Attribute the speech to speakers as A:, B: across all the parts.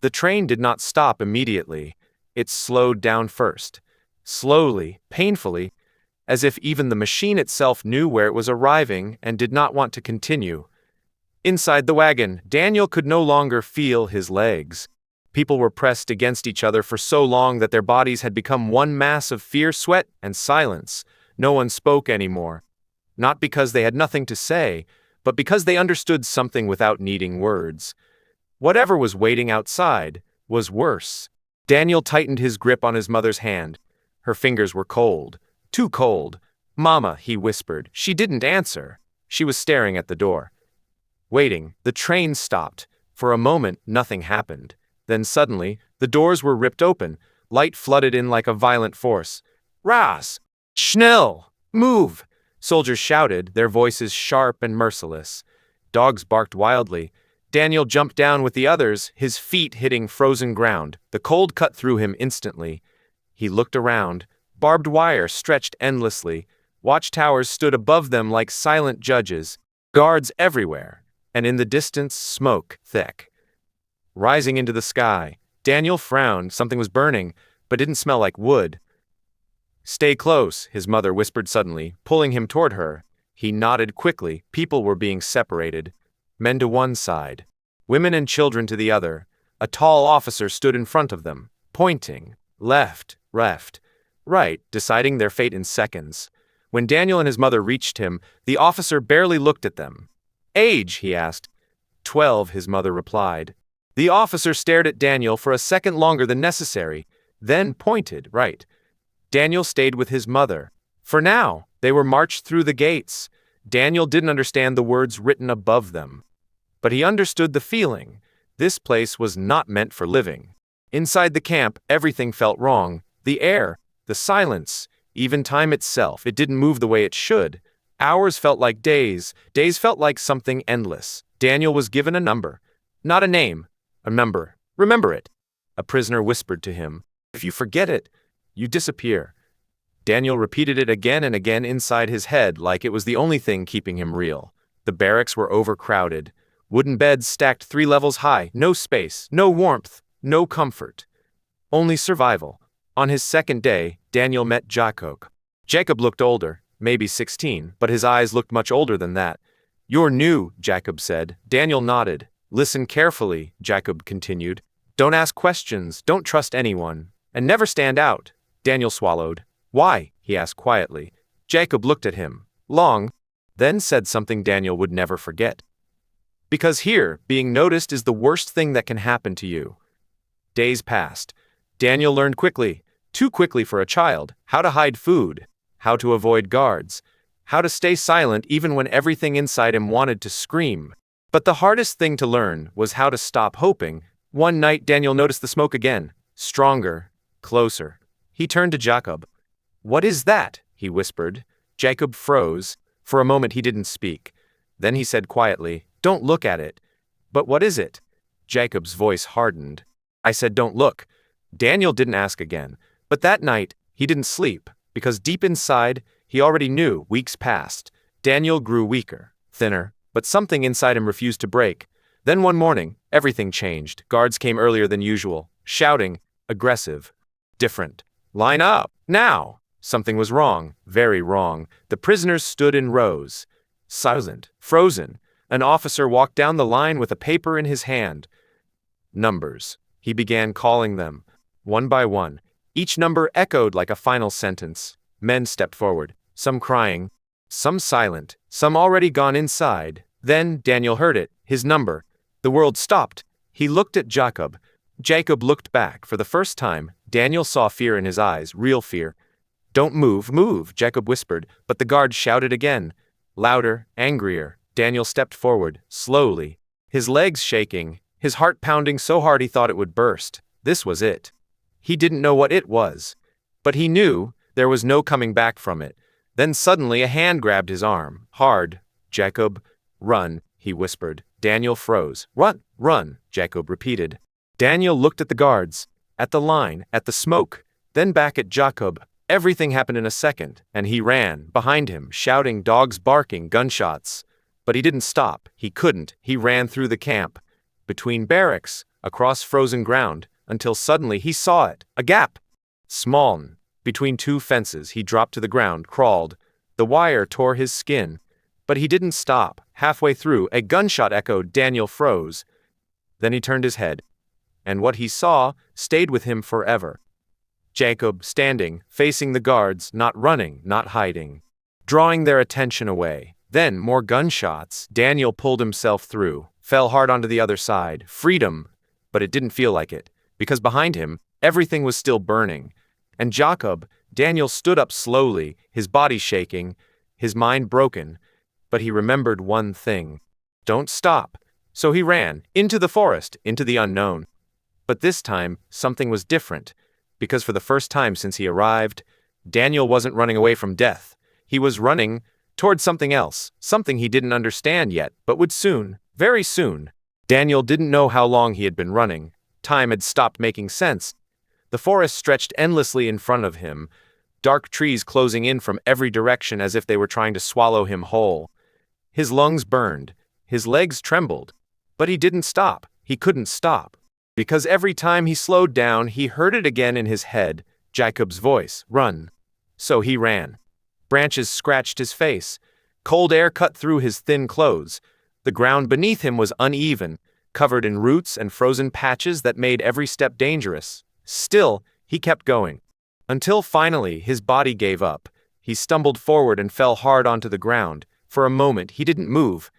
A: The train did not stop immediately. It slowed down first. Slowly, painfully, as if even the machine itself knew where it was arriving and did not want to continue. Inside the wagon, Daniel could no longer feel his legs. People were pressed against each other for so long that their bodies had become one mass of fear, sweat, and silence. No one spoke anymore. Not because they had nothing to say, but because they understood something without needing words. Whatever was waiting outside was worse. Daniel tightened his grip on his mother's hand. Her fingers were cold. Too cold. "Mama," he whispered. She didn't answer. She was staring at the door. Waiting, the train stopped. For a moment, nothing happened. Then suddenly, the doors were ripped open. Light flooded in like a violent force. "Ras! Schnell! Move!" Soldiers shouted, their voices sharp and merciless. Dogs barked wildly. Daniel jumped down with the others, his feet hitting frozen ground. The cold cut through him instantly. He looked around. Barbed wire stretched endlessly. Watchtowers stood above them like silent judges. Guards everywhere. And in the distance, smoke, thick, rising into the sky. Daniel frowned. Something was burning, but didn't smell like wood. "Stay close," his mother whispered suddenly, pulling him toward her. He nodded quickly. People were being separated. Men to one side, women and children to the other. A tall officer stood in front of them, pointing. Left, right, deciding their fate in seconds. When Daniel and his mother reached him, the officer barely looked at them. "Age?" he asked. 12, his mother replied. The officer stared at Daniel for a second longer than necessary, then pointed right. Daniel stayed with his mother. For now, they were marched through the gates. Daniel didn't understand the words written above them. But he understood the feeling. This place was not meant for living. Inside the camp, everything felt wrong. The air, the silence, even time itself, it didn't move the way it should. Hours felt like days. Days felt like something endless. Daniel was given a number. Not a name. A number. Remember it. A prisoner whispered to him. If you forget it, you disappear. Daniel repeated it again and again inside his head like it was the only thing keeping him real. The barracks were overcrowded. Wooden beds stacked 3 levels high. No space, no warmth, no comfort. Only survival. On his second day, Daniel met Jacob. Jacob looked older, maybe 16, but his eyes looked much older than that. "You're new," Jacob said. Daniel nodded. "Listen carefully," Jacob continued. "Don't ask questions, don't trust anyone, and never stand out." Daniel swallowed. "Why?" he asked quietly. Jacob looked at him, long, then said something Daniel would never forget. "Because here, being noticed is the worst thing that can happen to you." Days passed. Daniel learned quickly, too quickly for a child, how to hide food, how to avoid guards, how to stay silent even when everything inside him wanted to scream. But the hardest thing to learn was how to stop hoping. One night Daniel noticed the smoke again, stronger, closer. He turned to Jacob. "What is that?" he whispered. Jacob froze. For a moment he didn't speak. Then he said quietly, "Don't look at it." "But what is it?" Jacob's voice hardened. "I said don't look." Daniel didn't ask again. But that night, he didn't sleep, because deep inside, he already knew. Weeks passed. Daniel grew weaker, thinner, but something inside him refused to break. Then one morning, everything changed. Guards came earlier than usual, shouting, aggressive, different. "Line up, now!" Something was wrong, very wrong. The prisoners stood in rows, silent, frozen. An officer walked down the line with a paper in his hand. Numbers. He began calling them, one by one. Each number echoed like a final sentence. Men stepped forward, some crying, some silent, some already gone inside. Then Daniel heard it, his number. The world stopped. He looked at Jacob. Jacob looked back. For the first time, Daniel saw fear in his eyes, real fear. "Don't move, move," Jacob whispered, but the guard shouted again. Louder, angrier. Daniel stepped forward, slowly, his legs shaking, his heart pounding so hard he thought it would burst. This was it. He didn't know what it was, but he knew there was no coming back from it. Then suddenly a hand grabbed his arm, hard. "Jacob, run," he whispered. Daniel froze. "Run, run," Jacob repeated. Daniel looked at the guards, at the line, at the smoke, then back at Jacob. Everything happened in a second, and he ran, behind him, shouting, dogs barking, gunshots. But he didn't stop. He couldn't. He ran through the camp, between barracks, across frozen ground, until suddenly he saw it, a gap. Small. Between two fences, he dropped to the ground, crawled. The wire tore his skin. But he didn't stop. Halfway through, a gunshot echoed. Daniel froze. Then he turned his head. And what he saw stayed with him forever. Jacob, standing, facing the guards, not running, not hiding, drawing their attention away. Then, more gunshots. Daniel pulled himself through, fell hard onto the other side. Freedom. But it didn't feel like it, because behind him, everything was still burning. And Jacob, Daniel stood up slowly, his body shaking, his mind broken. But he remembered one thing. Don't stop. So he ran, into the forest, into the unknown. But this time, something was different, because for the first time since he arrived, Daniel wasn't running away from death. He was running toward something else, something he didn't understand yet, but would soon, very soon. Daniel didn't know how long he had been running. Time had stopped making sense. The forest stretched endlessly in front of him, dark trees closing in from every direction as if they were trying to swallow him whole. His lungs burned, his legs trembled, but he didn't stop. He couldn't stop. Because every time he slowed down, he heard it again in his head, Jacob's voice, run. So he ran. Branches scratched his face. Cold air cut through his thin clothes. The ground beneath him was uneven, covered in roots and frozen patches that made every step dangerous. Still, he kept going. Until finally, his body gave up. He stumbled forward and fell hard onto the ground. For a moment, he didn't move.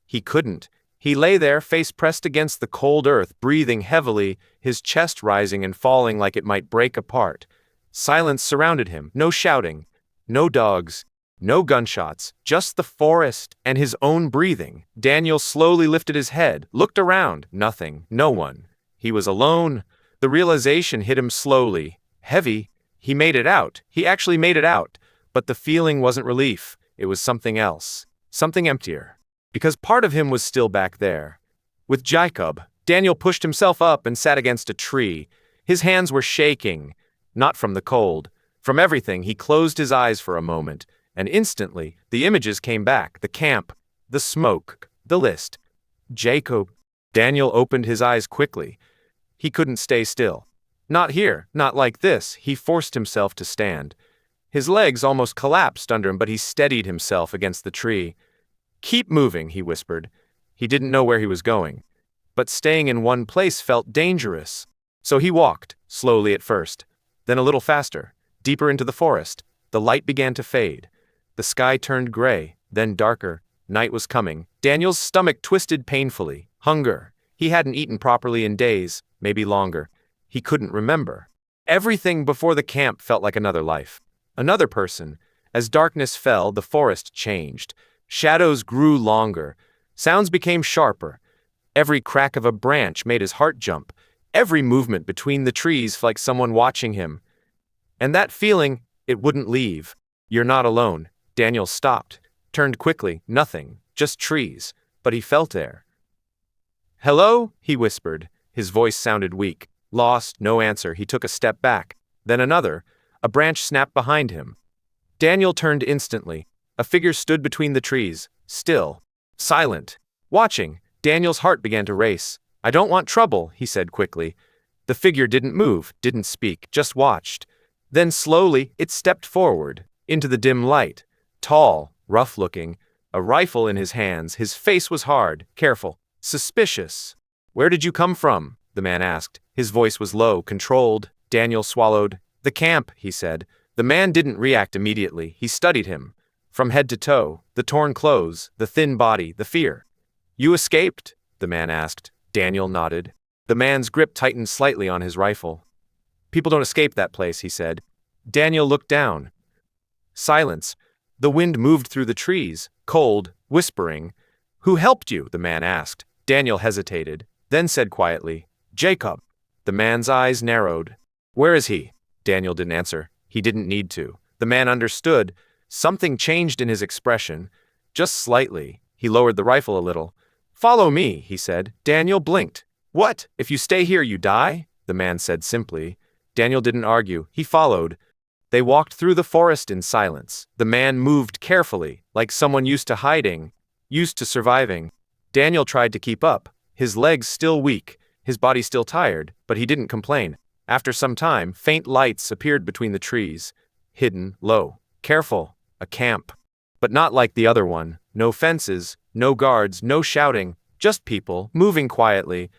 A: He couldn't. He lay there, face pressed against the cold earth, breathing heavily, his chest rising and falling like it might break apart. Silence surrounded him. No shouting. No dogs. No gunshots. Just the forest and his own breathing. Daniel slowly lifted his head, looked around. Nothing. No one. He was alone. The realization hit him slowly. Heavy. He made it out. He actually made it out. But the feeling wasn't relief. It was something else. Something emptier. Because part of him was still back there. With Jacob, Daniel pushed himself up and sat against a tree. His hands were shaking. Not from the cold. From everything. He closed his eyes for a moment. And instantly, the images came back. The camp. The smoke. The list. Jacob. Daniel opened his eyes quickly. He couldn't stay still. Not here. Not like this. He forced himself to stand. His legs almost collapsed under him, but he steadied himself against the tree. Keep moving, he whispered. He didn't know where he was going. But staying in one place felt dangerous. So he walked, slowly at first, then a little faster, deeper into the forest. The light began to fade. The sky turned gray, then darker. Night was coming. Daniel's stomach twisted painfully. Hunger. He hadn't eaten properly in days, maybe longer. He couldn't remember. Everything before the camp felt like another life. Another person. As darkness fell, the forest changed. Shadows grew longer. Sounds became sharper. Every crack of a branch made his heart jump. Every movement between the trees felt like someone watching him. And that feeling, it wouldn't leave. You're not alone. Daniel stopped, turned quickly. Nothing, just trees. But he felt air. Hello? He whispered. His voice sounded weak. Lost, no answer. He took a step back. Then another. A branch snapped behind him. Daniel turned instantly. A figure stood between the trees, still, silent, watching. Daniel's heart began to race. I don't want trouble, he said quickly. The figure didn't move, didn't speak, just watched. Then slowly, it stepped forward, into the dim light. Tall, rough-looking, a rifle in his hands. His face was hard, careful, suspicious. Where did you come from? The man asked. His voice was low, controlled. Daniel swallowed. The camp, he said. The man didn't react immediately. He studied him. From head to toe, the torn clothes, the thin body, the fear. You escaped? The man asked. Daniel nodded. The man's grip tightened slightly on his rifle. People don't escape that place, he said. Daniel looked down. Silence. The wind moved through the trees, cold, whispering. Who helped you? The man asked. Daniel hesitated, then said quietly, Jacob. The man's eyes narrowed. Where is he? Daniel didn't answer. He didn't need to. The man understood. Something changed in his expression. Just slightly. He lowered the rifle a little. Follow me, he said. Daniel blinked. What? If you stay here, you die? The man said simply. Daniel didn't argue. He followed. They walked through the forest in silence. The man moved carefully, like someone used to hiding, used to surviving. Daniel tried to keep up, his legs still weak, his body still tired, but he didn't complain. After some time, faint lights appeared between the trees. Hidden, low, careful, a camp. But not like the other one. No fences, no guards, no shouting, just people, moving quietly,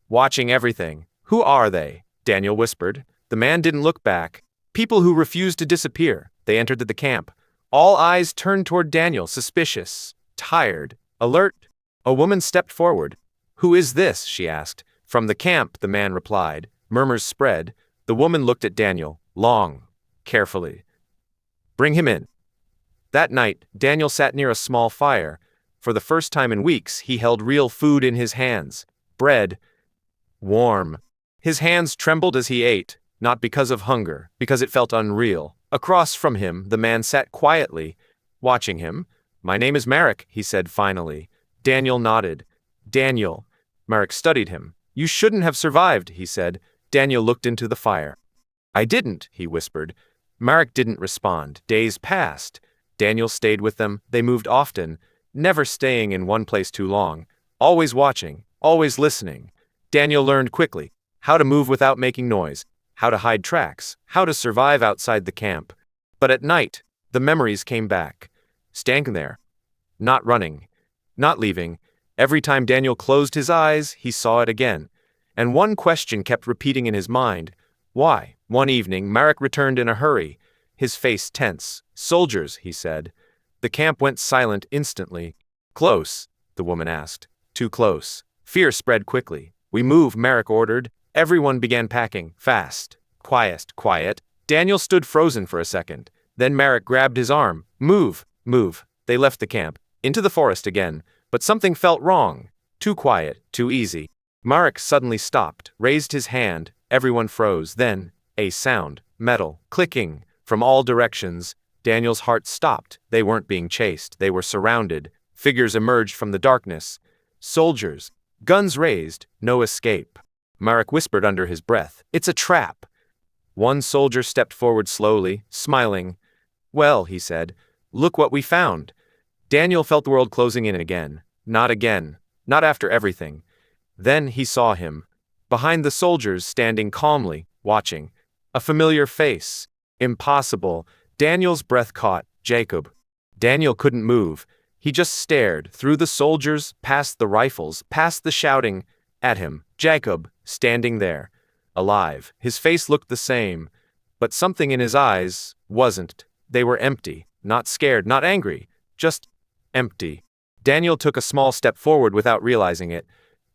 A: watching everything. Who are they? Daniel whispered. The man didn't look back. People who refused to disappear. They entered the camp. All eyes turned toward Daniel, suspicious, tired, alert. A woman stepped forward. Who is this? She asked. From the camp, the man replied. Murmurs spread. The woman looked at Daniel, long, carefully. Bring him in. That night, Daniel sat near a small fire. For the first time in weeks, he held real food in his hands. Bread. Warm. His hands trembled as he ate, not because of hunger, because it felt unreal. Across from him, the man sat quietly, watching him. My name is Marek, he said finally. Daniel nodded. Daniel. Marek studied him. You shouldn't have survived, he said. Daniel looked into the fire. I didn't, he whispered. Marek didn't respond. Days passed. Daniel stayed with them. They moved often, never staying in one place too long. Always watching, always listening. Daniel learned quickly how to move without making noise, how to hide tracks, how to survive outside the camp. But at night, the memories came back. Standing there, not running, not leaving. Every time Daniel closed his eyes, he saw it again. And one question kept repeating in his mind. Why? One evening, Marek returned in a hurry, his face tense. Soldiers, he said. The camp went silent instantly. Close? The woman asked. Too close. Fear spread quickly. We move, Marek ordered. Everyone began packing. Fast. Quiet, quiet. Daniel stood frozen for a second. Then Marek grabbed his arm. Move, move. They left the camp. Into the forest again. But something felt wrong. Too quiet, too easy. Marek suddenly stopped, raised his hand. Everyone froze. Then, a sound. Metal. Clicking. From all directions. Daniel's heart stopped. They weren't being chased. They were surrounded. Figures emerged from the darkness. Soldiers. Guns raised. No escape. Marek whispered under his breath. It's a trap. One soldier stepped forward slowly, smiling. Well, he said, look what we found. Daniel felt the world closing in again. Not again. Not after everything. Then he saw him. Behind the soldiers, standing calmly, watching. A familiar face. Impossible. Daniel's breath caught. Jacob. Daniel couldn't move. He just stared, through the soldiers, past the rifles, past the shouting, at him. Jacob, standing there. Alive. His face looked the same. But something in his eyes wasn't. They were empty. Not scared, not angry. Just empty. Daniel took a small step forward without realizing it.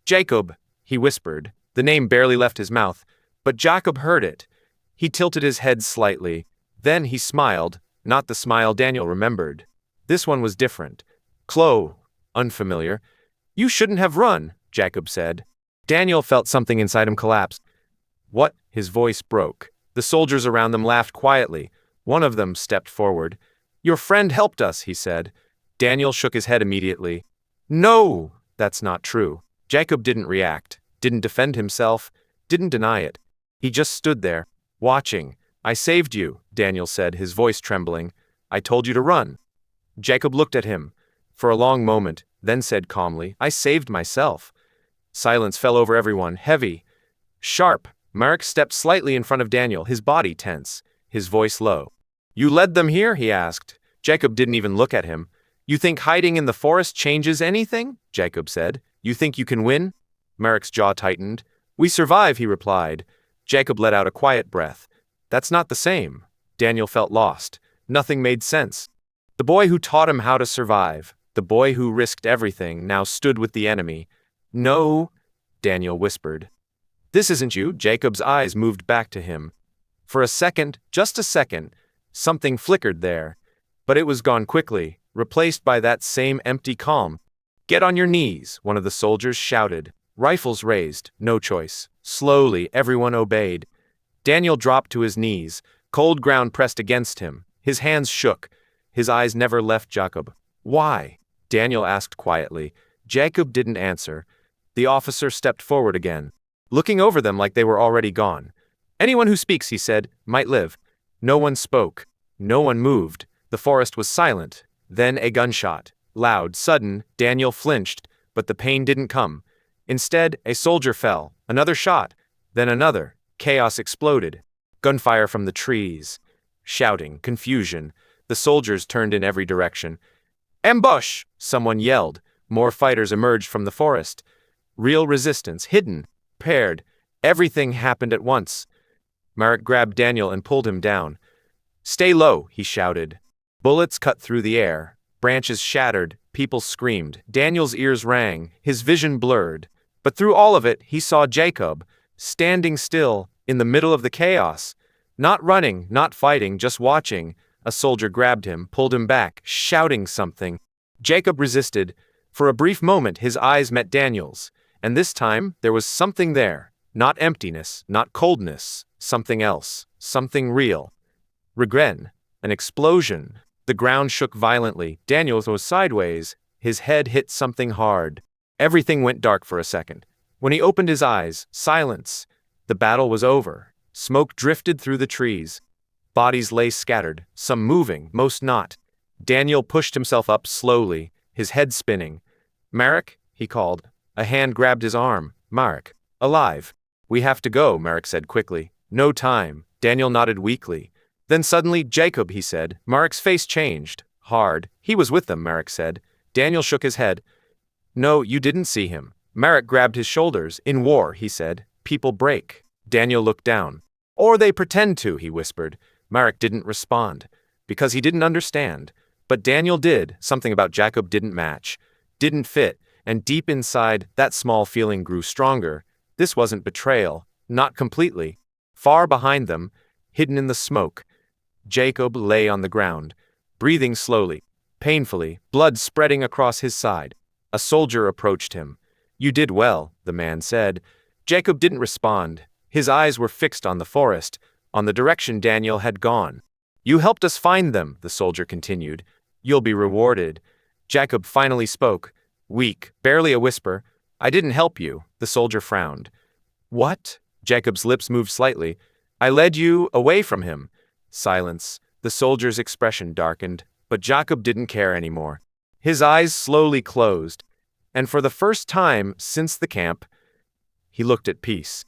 A: Jacob, he whispered. The name barely left his mouth, but Jacob heard it. He tilted his head slightly. Then he smiled, not the smile Daniel remembered. This one was different. Chloe, unfamiliar. You shouldn't have run, Jacob said. Daniel felt something inside him collapse. What? His voice broke. The soldiers around them laughed quietly. One of them stepped forward. Your friend helped us, he said. Daniel shook his head immediately. No, that's not true. Jacob didn't react, didn't defend himself, didn't deny it. He just stood there, watching. I saved you, Daniel said, his voice trembling. I told you to run. Jacob looked at him for a long moment, then said calmly, I saved myself. Silence fell over everyone, heavy, sharp. Marek stepped slightly in front of Daniel, his body tense, his voice low. You led them here? He asked. Jacob didn't even look at him. You think hiding in the forest changes anything? Jacob said. You think you can win? Marek's jaw tightened. We survive, he replied. Jacob let out a quiet breath. That's not the same. Daniel felt lost. Nothing made sense. The boy who taught him how to survive, the boy who risked everything, now stood with the enemy. No, Daniel whispered. This isn't you. Jacob's eyes moved back to him. For a second, just a second, something flickered there. But it was gone quickly, replaced by that same empty calm. Get on your knees, one of the soldiers shouted. Rifles raised, no choice. Slowly, everyone obeyed. Daniel dropped to his knees, cold ground pressed against him. His hands shook. His eyes never left Jacob. Why? Daniel asked quietly. Jacob didn't answer. The officer stepped forward again, looking over them like they were already gone. Anyone who speaks, he said, might live. No one spoke. No one moved. The forest was silent. Then a gunshot. Loud, sudden. Daniel flinched, but the pain didn't come. Instead, a soldier fell, another shot, then another. Chaos exploded. Gunfire from the trees. Shouting, confusion. The soldiers turned in every direction. Ambush! Someone yelled. More fighters emerged from the forest. Real resistance, hidden, paired. Everything happened at once. Marek grabbed Daniel and pulled him down. Stay low, he shouted. Bullets cut through the air. Branches shattered. People screamed. Daniel's ears rang. His vision blurred. But through all of it, he saw Jacob, standing still, in the middle of the chaos. Not running, not fighting, just watching. A soldier grabbed him, pulled him back, shouting something. Jacob resisted. For a brief moment, his eyes met Daniel's. And this time, there was something there. Not emptiness, not coldness. Something else. Something real. Regret. An explosion. The ground shook violently. Daniel was sideways. His head hit something hard. Everything went dark for a second. When he opened his eyes, silence. The battle was over. Smoke drifted through the trees. Bodies lay scattered, some moving, most not. Daniel pushed himself up slowly, his head spinning. Marek, he called. A hand grabbed his arm. Marek. Alive. We have to go, Marek said quickly. No time. Daniel nodded weakly. Then suddenly, Jacob, he said. Marek's face changed. Hard. He was with them, Marek said. Daniel shook his head. No, you didn't see him. Marek grabbed his shoulders. In war, he said. People break. Daniel looked down. Or they pretend to, he whispered. Marek didn't respond. Because he didn't understand. But Daniel did. Something about Jacob didn't match. Didn't fit. And deep inside, that small feeling grew stronger. This wasn't betrayal. Not completely. Far behind them, hidden in the smoke, Jacob lay on the ground, breathing slowly, painfully, blood spreading across his side. A soldier approached him. You did well, the man said. Jacob didn't respond. His eyes were fixed on the forest, on the direction Daniel had gone. You helped us find them, the soldier continued. You'll be rewarded. Jacob finally spoke. Weak, barely a whisper. I didn't help you, the soldier frowned. What? Jacob's lips moved slightly. I led you away from him. Silence. The soldier's expression darkened, but Jacob didn't care anymore. His eyes slowly closed, and for the first time since the camp, he looked at peace.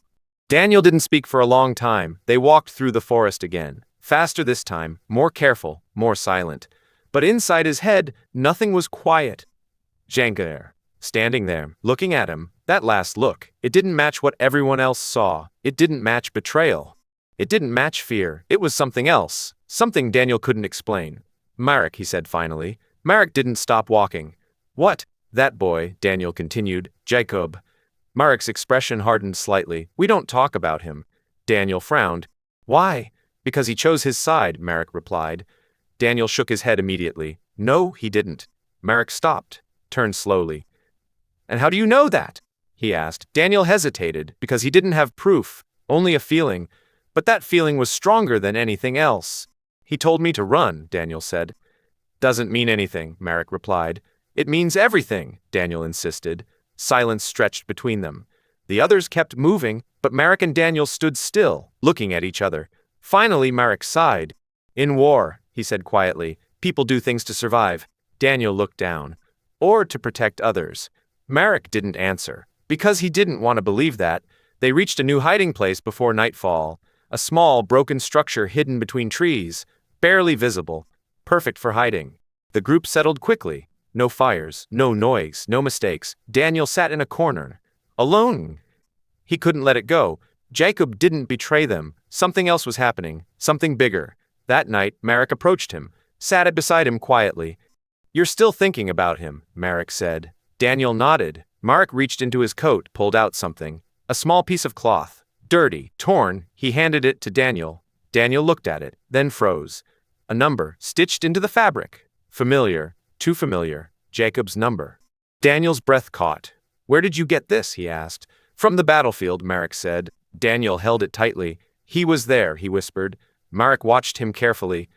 A: Daniel didn't speak for a long time. They walked through the forest again. Faster this time, more careful, more silent. But inside his head, nothing was quiet. Jankar, standing there, looking at him, that last look, it didn't match what everyone else saw. It didn't match betrayal. It didn't match fear. It was something else. Something Daniel couldn't explain. Marek, he said finally. Marek didn't stop walking. What? That boy, Daniel continued. Jacob. Marek's expression hardened slightly. We don't talk about him. Daniel frowned. Why? Because he chose his side, Marek replied. Daniel shook his head immediately. No, he didn't. Marek stopped, turned slowly. And how do you know that? He asked. Daniel hesitated, because he didn't have proof, only a feeling. But that feeling was stronger than anything else. He told me to run, Daniel said. Doesn't mean anything, Marek replied. It means everything, Daniel insisted. Silence stretched between them. The others kept moving, but Marek and Daniel stood still, looking at each other. Finally, Marek sighed. In war, he said quietly, people do things to survive. Daniel looked down. Or to protect others. Marek didn't answer. Because he didn't want to believe that, they reached a new hiding place before nightfall. A small, broken structure hidden between trees, barely visible, perfect for hiding. The group settled quickly. No fires, no noise, no mistakes. Daniel sat in a corner, alone. He couldn't let it go. Jacob didn't betray them. Something else was happening, something bigger. That night, Marek approached him, sat beside him quietly. You're still thinking about him, Marek said. Daniel nodded. Marek reached into his coat, pulled out something. A small piece of cloth. Dirty, torn, he handed it to Daniel. Daniel looked at it, then froze. A number, stitched into the fabric. Familiar, too familiar. Jacob's number. Daniel's breath caught. Where did you get this? He asked. From the battlefield, Marek said. Daniel held it tightly. He was there, he whispered. Marek watched him carefully.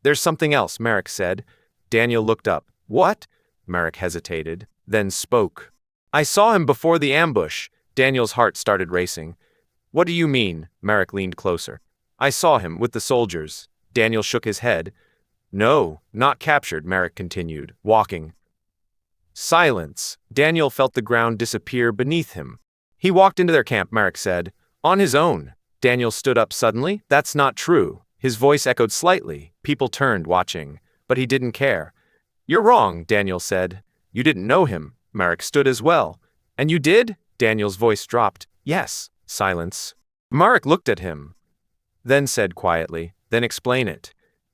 A: There's something else, Marek said. Daniel looked up. What? Marek hesitated, then spoke. I saw him before the ambush. Daniel's heart started racing. What do you mean? Marek leaned closer. I saw him with the soldiers. Daniel shook his head. No, not captured, Marek continued, walking. Silence. Daniel felt the ground disappear beneath him. He walked into their camp, Marek said. On his own. Daniel stood up suddenly. That's not true. His voice echoed slightly. People turned, watching. But he didn't care. You're wrong, Daniel said. You didn't know him. Marek stood as well. And you did? Daniel's voice dropped. Yes. Silence. Marek looked at him. Then said quietly, then explain it.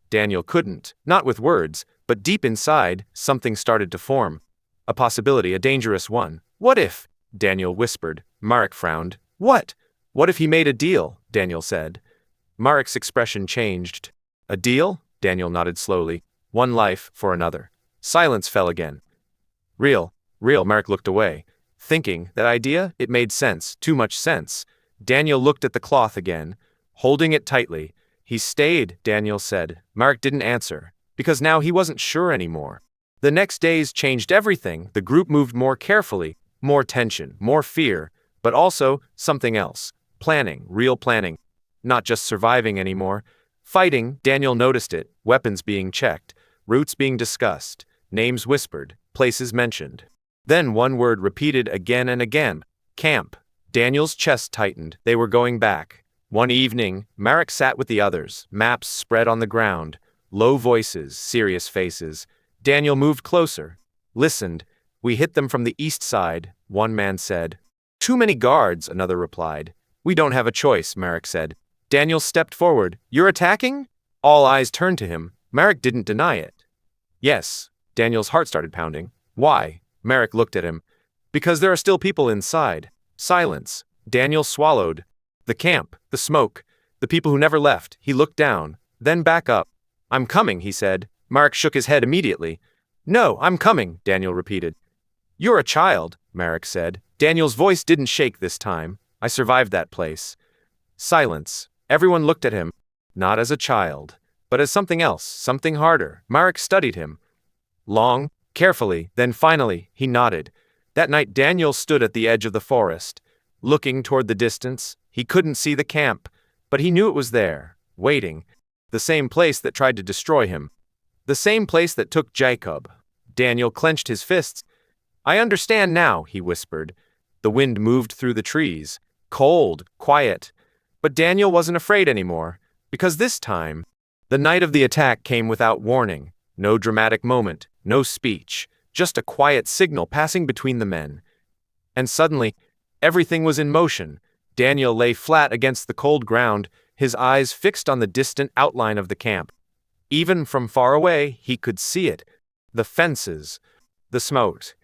A: Daniel couldn't, not with words, but deep inside, something started to form. A possibility, a dangerous one. What if? Daniel whispered. Marek frowned. What? What if he made a deal? Daniel said. Marek's expression changed. A deal? Daniel nodded slowly. One life for another. Silence fell again. Real. Marek looked away. Thinking, that idea? It made sense, too much sense. Daniel looked at the cloth again, holding it tightly. He stayed, Daniel said. Marek didn't answer, because now he wasn't sure anymore. The next days changed everything. The group moved more carefully, more tension, more fear, but also something else. Planning, real planning. Not just surviving anymore. Fighting, Daniel noticed it, weapons being checked, routes being discussed, names whispered, places mentioned. Then one word repeated again and again. Camp. Daniel's chest tightened. They were going back. One evening, Marek sat with the others, maps spread on the ground, low voices, serious faces. Daniel moved closer, listened. We hit them from the east side, one man said. Too many guards, another replied. We don't have a choice, Marek said. Daniel stepped forward. You're attacking? All eyes turned to him. Marek didn't deny it. Yes. Daniel's heart started pounding. Why? Marek looked at him. Because there are still people inside. Silence. Daniel swallowed. The camp, the smoke, the people who never left. He looked down, then back up. I'm coming, he said. Marek shook his head immediately. No, I'm coming, Daniel repeated. You're a child, Marek said. Daniel's voice didn't shake this time. I survived that place. Silence. Everyone looked at him, not as a child, but as something else, something harder. Marek studied him. Long, carefully, then finally, he nodded. That night Daniel stood at the edge of the forest, looking toward the distance. He couldn't see the camp, but he knew it was there, waiting. The same place that tried to destroy him. The same place that took Jacob. Daniel clenched his fists. I understand now, he whispered. The wind moved through the trees. Cold, quiet. But Daniel wasn't afraid anymore, because this time, the night of the attack came without warning. No dramatic moment, no speech, just a quiet signal passing between the men. And suddenly, everything was in motion. Daniel lay flat against the cold ground, his eyes fixed on the distant outline of the camp. Even from far away, he could see it. The fences, the smoke.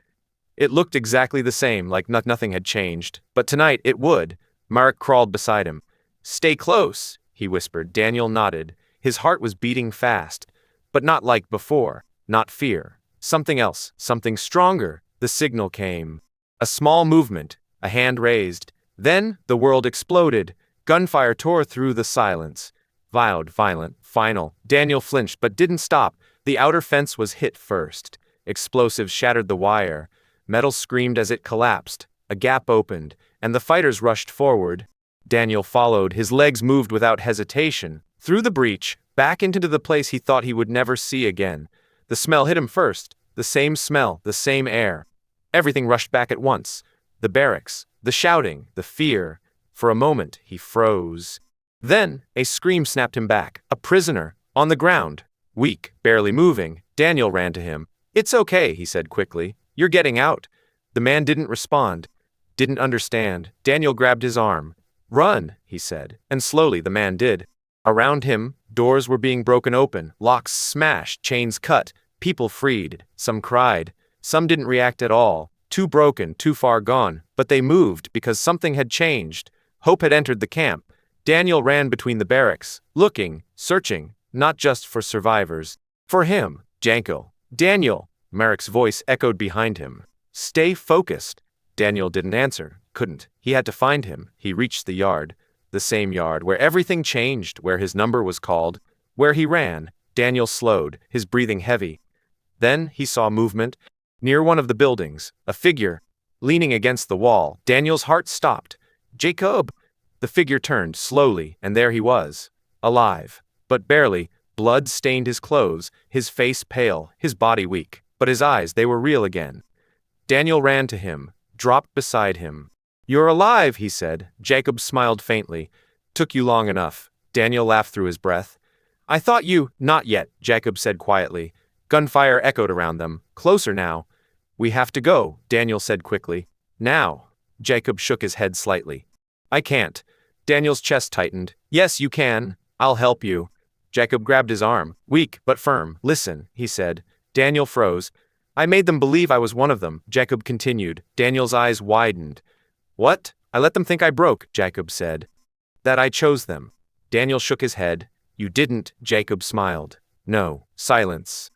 A: It looked exactly the same, like nothing had changed. But tonight it would. Marek crawled beside him. Stay close, he whispered. Daniel nodded. His heart was beating fast. But not like before. Not fear. Something else, something stronger. The signal came. A small movement, a hand raised. Then the world exploded. Gunfire tore through the silence. Loud, violent, final. Daniel flinched but didn't stop. The outer fence was hit first. Explosives shattered the wire. Metal screamed as it collapsed. A gap opened, and the fighters rushed forward. Daniel followed. His legs moved without hesitation. Through the breach, back into the place he thought he would never see again. The smell hit him first. The same smell, the same air. Everything rushed back at once. The barracks, the shouting, the fear. For a moment, he froze. Then, a scream snapped him back. A prisoner, on the ground. Weak, barely moving. Daniel ran to him. It's okay, he said quickly. You're getting out. The man didn't respond. Didn't understand. Daniel grabbed his arm. Run, he said. And slowly the man did. Around him, doors were being broken open. Locks smashed, chains cut. People freed. Some cried. Some didn't react at all. Too broken, too far gone. But they moved because something had changed. Hope had entered the camp. Daniel ran between the barracks, looking, searching, not just for survivors. For him, Janko. Daniel. Marek's voice echoed behind him. Stay focused. Daniel didn't answer, couldn't. He had to find him. He reached the yard. The same yard where everything changed, where his number was called, where he ran. Daniel slowed, his breathing heavy. Then he saw movement. Near one of the buildings, a figure, leaning against the wall. Daniel's heart stopped. Jacob! The figure turned slowly, and there he was. Alive. But barely. Blood stained his clothes, his face pale, his body weak. But his eyes, they were real again. Daniel ran to him, dropped beside him. "You're alive," he said. Jacob smiled faintly. "Took you long enough." Daniel laughed through his breath. "I thought you—" "Not yet," Jacob said quietly. Gunfire echoed around them. "Closer now." "We have to go," Daniel said quickly. "Now." Jacob shook his head slightly. "I can't." Daniel's chest tightened. "Yes, you can. I'll help you." Jacob grabbed his arm, weak but firm. "Listen," he said. Daniel froze. "I made them believe I was one of them," Jacob continued. Daniel's eyes widened. "What?" "I let them think I broke," Jacob said. "That I chose them." Daniel shook his head. "You didn't," Jacob smiled. "No." Silence.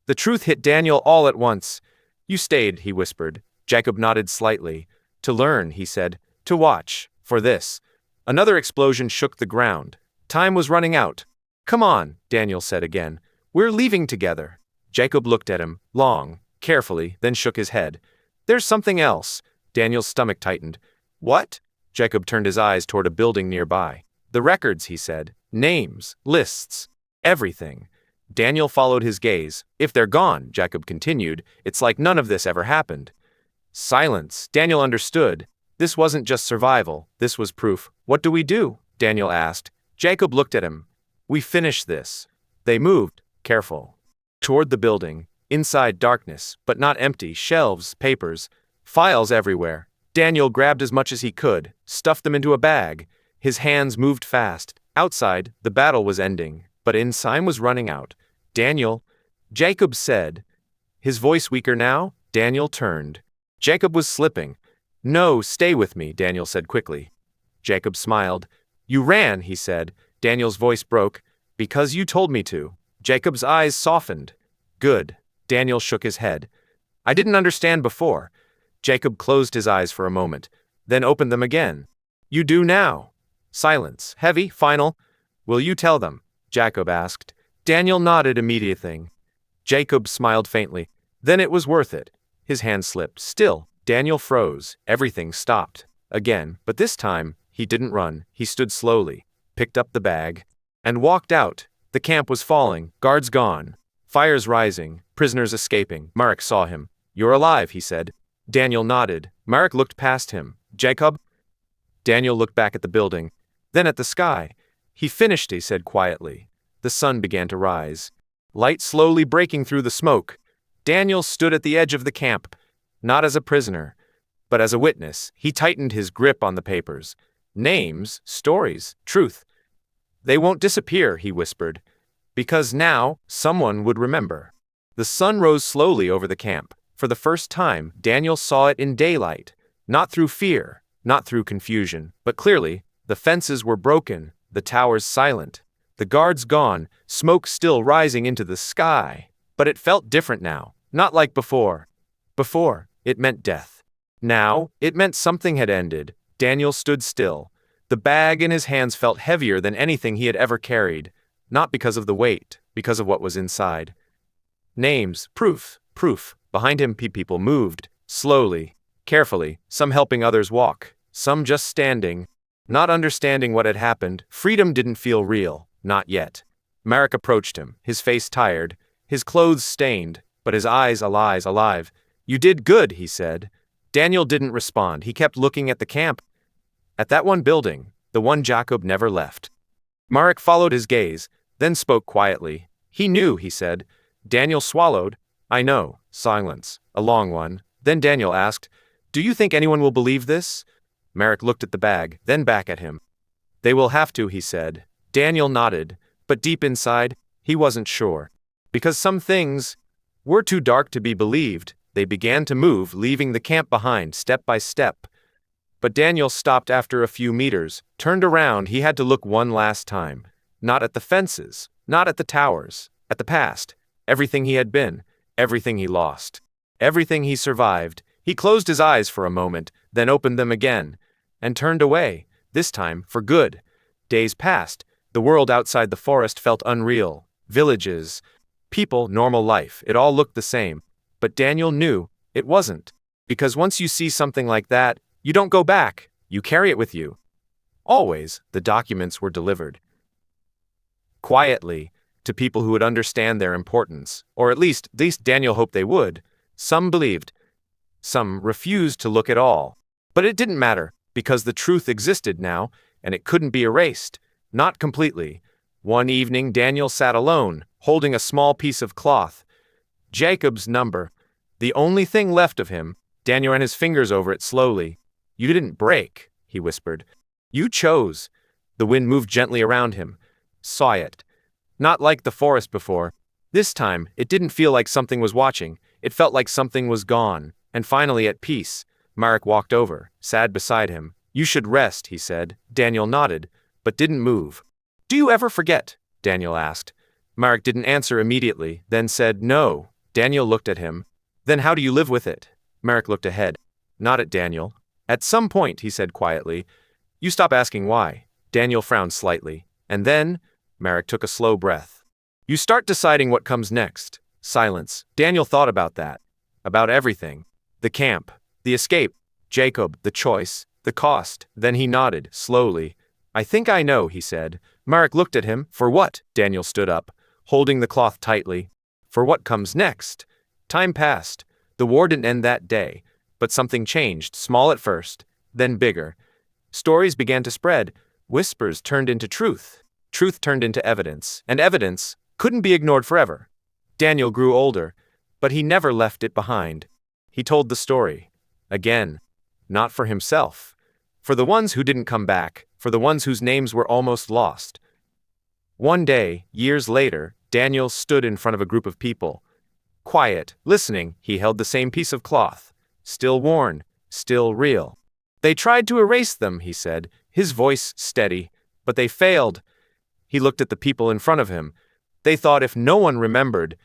A: The truth hit Daniel all at once. "You stayed," he whispered. Jacob nodded slightly. "To learn," he said. "To watch. For this." Another explosion shook the ground. Time was running out. "Come on," Daniel said again. "We're leaving together." Jacob looked at him, long, carefully, then shook his head. "There's something else." Daniel's stomach tightened. "What?" Jacob turned his eyes toward a building nearby. "The records," he said. "Names, lists, everything." Daniel followed his gaze. "If they're gone," Jacob continued, "it's like none of this ever happened." Silence. Daniel understood. This wasn't just survival, this was proof. "What do we do?" Daniel asked. Jacob looked at him. "We finish this." They moved, careful, toward the building. Inside, darkness, but not empty. Shelves, papers, files everywhere. Daniel grabbed as much as he could, stuffed them into a bag. His hands moved fast. Outside, the battle was ending, but time was running out. "Daniel," Jacob said. His voice weaker now. Daniel turned. Jacob was slipping. "No, stay with me," Daniel said quickly. Jacob smiled. "You ran," he said. Daniel's voice broke. "Because you told me to." Jacob's eyes softened. "Good." Daniel shook his head. "I didn't understand before." Jacob closed his eyes for a moment, then opened them again. "You do now." Silence. Heavy, final. "Will you tell them?" Jacob asked. Daniel nodded immediately. Jacob smiled faintly. "Then it was worth it." His hand slipped. Still, Daniel froze. Everything stopped. Again, but this time, he didn't run. He stood slowly, picked up the bag, and walked out. The camp was falling, guards gone, fires rising, prisoners escaping. Marek saw him. "You're alive," he said. Daniel nodded. Marek looked past him. "Jacob?" Daniel looked back at the building, then at the sky. "He finished," he said quietly. The sun began to rise, light slowly breaking through the smoke. Daniel stood at the edge of the camp, not as a prisoner, but as a witness. He tightened his grip on the papers. "Names, stories, truth. They won't disappear," he whispered, "because now someone would remember." The sun rose slowly over the camp. For the first time, Daniel saw it in daylight, not through fear, not through confusion, but clearly. The fences were broken, the towers silent, the guards gone, smoke still rising into the sky. But it felt different now, not like before. Before, it meant death. Now, it meant something had ended. Daniel stood still. The bag in his hands felt heavier than anything he had ever carried, not because of the weight, because of what was inside. Names, proof. Behind him, people moved, slowly, carefully, some helping others walk, some just standing, not understanding what had happened. Freedom didn't feel real, not yet. Marek approached him, his face tired, his clothes stained, but his eyes alive. "You did good," he said. Daniel didn't respond. He kept looking at the camp, at that one building, the one Jacob never left. Marek followed his gaze, then spoke quietly. "He knew," he said. Daniel swallowed. "I know." Silence, a long one. Then Daniel asked, "Do you think anyone will believe this?" Marek looked at the bag, then back at him. "They will have to," he said. Daniel nodded, but deep inside, he wasn't sure. Because some things were too dark to be believed. They began to move, leaving the camp behind, step by step. But Daniel stopped after a few meters, turned around. He had to look one last time. Not at the fences, not at the towers, at the past. Everything he had been, everything he lost, everything he survived. He closed his eyes for a moment, then opened them again, and turned away, this time for good. Days passed. The world outside the forest felt unreal. Villages, people, normal life, it all looked the same. But Daniel knew it wasn't. Because once you see something like that, you don't go back. You carry it with you. Always, the documents were delivered. Quietly, to people who would understand their importance, or at least Daniel hoped they would. Some believed. Some refused to look at all. But it didn't matter, because the truth existed now, and it couldn't be erased. Not completely. One evening, Daniel sat alone, holding a small piece of cloth. Jacob's number. The only thing left of him. Daniel ran his fingers over it slowly. You didn't break, he whispered. You chose. The wind moved gently around him. Saw it. Not like the forest before. This time, it didn't feel like something was watching. It felt like something was gone. And finally at peace. Marek walked over, sad beside him. You should rest, he said. Daniel nodded, but didn't move. Do you ever forget? Daniel asked. Marek didn't answer immediately, then said no. Daniel looked at him. Then how do you live with it? Marek looked ahead. Not at Daniel. At some point, he said quietly. You stop asking why. Daniel frowned slightly. And then, Marek took a slow breath. You start deciding what comes next. Silence. Daniel thought about that. About everything. The camp. The escape. Jacob. The choice. The cost. Then he nodded, slowly. I think I know, he said. Marek looked at him. For what? Daniel stood up, holding the cloth tightly. For what comes next? Time passed. The war didn't end that day. But something changed, small at first, then bigger. Stories began to spread. Whispers turned into truth. Truth turned into evidence. And evidence couldn't be ignored forever. Daniel grew older, but he never left it behind. He told the story. Again. Not for himself. For the ones who didn't come back. For the ones whose names were almost lost. One day, years later, Daniel stood in front of a group of people. Quiet, listening, he held the same piece of cloth. Still worn, still real. They tried to erase them, he said, his voice steady, but they failed. He looked at the people in front of him. They thought if no one remembered,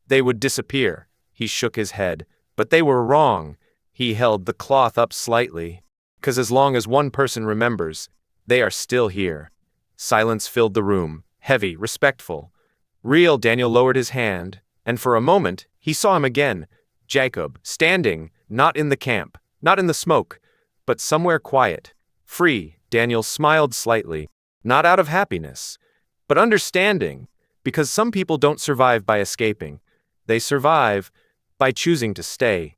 A: they would disappear. He shook his head, but they were wrong. He held the cloth up slightly. 'Cause as long as one person remembers, they are still here. Silence filled the room, heavy, respectful. Real. Daniel lowered his hand, and for a moment, he saw him again. Jacob, standing, not in the camp, not in the smoke, but somewhere quiet, free. Daniel smiled slightly, not out of happiness, but understanding, because some people don't survive by escaping. They survive by choosing to stay.